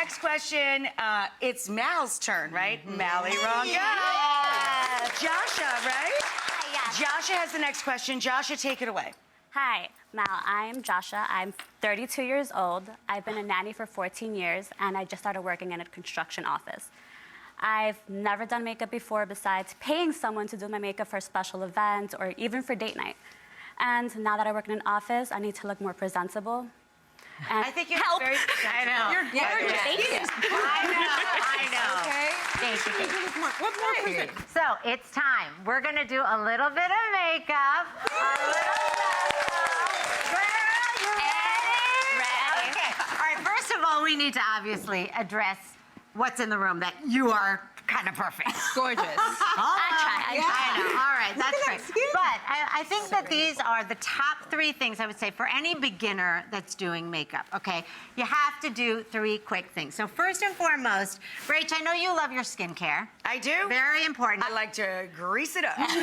next question, it's Mal's turn, right? Mally Roncal. Yes. Joshua, right? Yes. Joshua has the next question. Joshua, take it away. Hi, Mal. I'm Joshua. I'm 32 years old. I've been a nanny for 14 years, and I just started working in a construction office. I've never done makeup before besides paying someone to do my makeup for a special event or even for date night. And now that I work in an office, I need to look more presentable. And I think you're help. very I know. You're gorgeous. Thank you. I know. Okay. Thank you. What more present? So it's time. We're gonna do a little bit of makeup. A little Girl, you ready? Okay. All right. First of all, we need to obviously address what's in the room. That you are kind of perfect. Gorgeous. I know. All right, that's great. But I think that these are the top 3 things I would say for any beginner that's doing makeup, okay? You have to do 3 quick things. So first and foremost, Rach, I know you love your skincare. I do. Very important. I like to grease it up. There you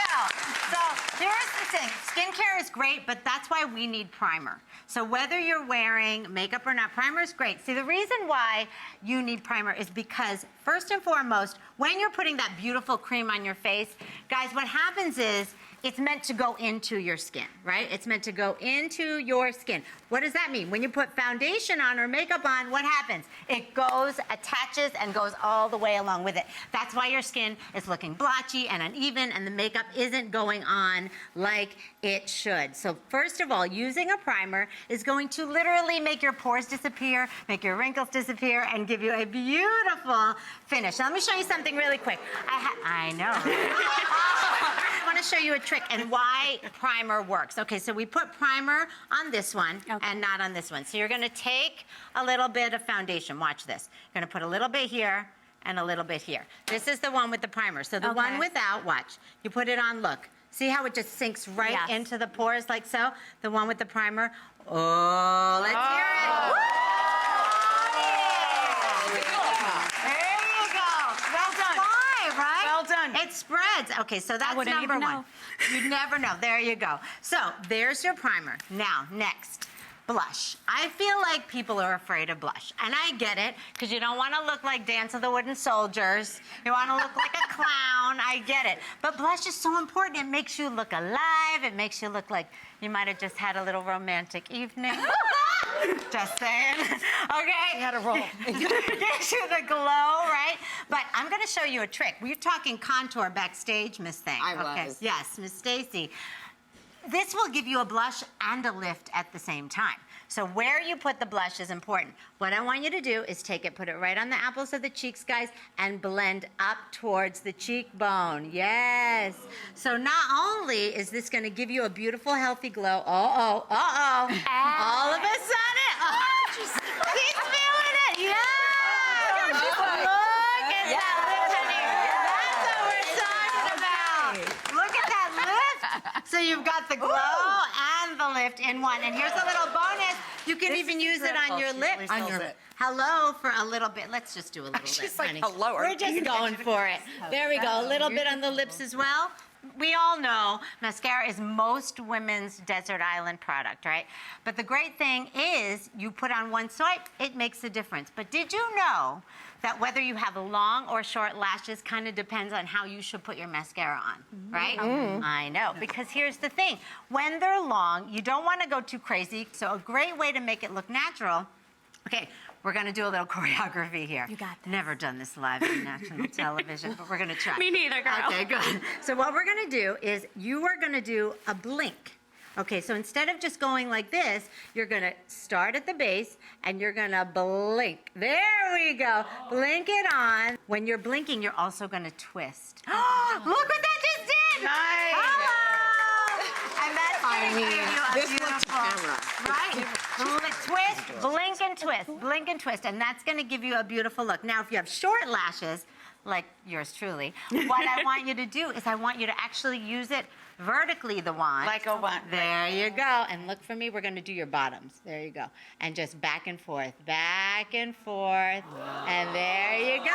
go. So here's the thing. Skincare is great, but that's why we need primer. So whether you're wearing makeup or not, primer is great. See, the reason why you need primer is because, first and foremost, when you're putting that beautiful cream on your face, guys, what happens is it's meant to go into your skin, right? It's meant to go into your skin. What does that mean? When you put foundation on or makeup on, what happens? It goes, attaches, and goes all the way along with it. That's why your skin is looking blotchy and uneven, and the makeup isn't going on like it should. So first of all, using a primer is going to literally make your pores disappear, make your wrinkles disappear, and give you a beautiful finish. Now, let me show you something really quick. I know. I want to show you a trick and why primer works. Okay, so we put primer on this one and not on this one. So you're going to take a little bit of foundation. Watch this. You're going to put a little bit here and a little bit here. This is the one with the primer. So the one without, watch. You put it on, look. See how it just sinks right into the pores like so? The one with the primer. Oh, let's hear it. Woo! There you go. Well done. Fine, right? Well done. It spreads. Okay, so that's number 1. You'd never know. There you go. So there's your primer. Now, next. Blush. I feel like people are afraid of blush. And I get it, because you don't want to look like Dance of the Wooden Soldiers. You want to look like a clown. I get it. But blush is so important. It makes you look alive. It makes you look like you might have just had a little romantic evening. Just saying. Okay? You had a roll. Gives you the glow, right? But I'm going to show you a trick. We're talking contour backstage, Miss Thing. I was. Yes, Miss Stacy. This will give you a blush and a lift at the same time. So where you put the blush is important. What I want you to do is take it, put it right on the apples of the cheeks, guys, and blend up towards the cheekbone. Yes. So not only is this going to give you a beautiful, healthy glow. All of a sudden, she's feeling it. Yeah. Look at that lift, honey. That's what we're talking about. Look at that lift. So you've got the glow and the lift in one. And here's a little bonus. You can even use it on your lips. Hello for a little bit. Let's just do a little She's bit, like, honey. hello. We're just going for it. There we go. A little bit on the lips as well. We all know mascara is most women's desert island product, right? But the great thing is you put on one swipe, it makes a difference. But did you know that whether you have long or short lashes kind of depends on how you should put your mascara on, right? I know, because here's the thing. When they're long, you don't want to go too crazy. So a great way to make it look natural, okay, we're going to do a little choreography here. You got this. Never done this live on national television, but we're going to try. Me neither, girl. Okay, good. So what we're going to do is you are going to do a blink. Okay, so instead of just going like this, you're going to start at the base and you're going to blink. There we go. Blink it on. When you're blinking, you're also going to twist. Look what that just did. Nice. Hello. And that's going to give you a This looks beautiful, camera. right? Twist, blink and twist, blink and twist, and that's going to give you a beautiful look. Now, if you have short lashes, like yours truly, what I want you to do is I want you to actually use it vertically, the wand. Like a wand. There you go. And look for me, we're going to do your bottoms. There you go. And just back and forth, and there you go.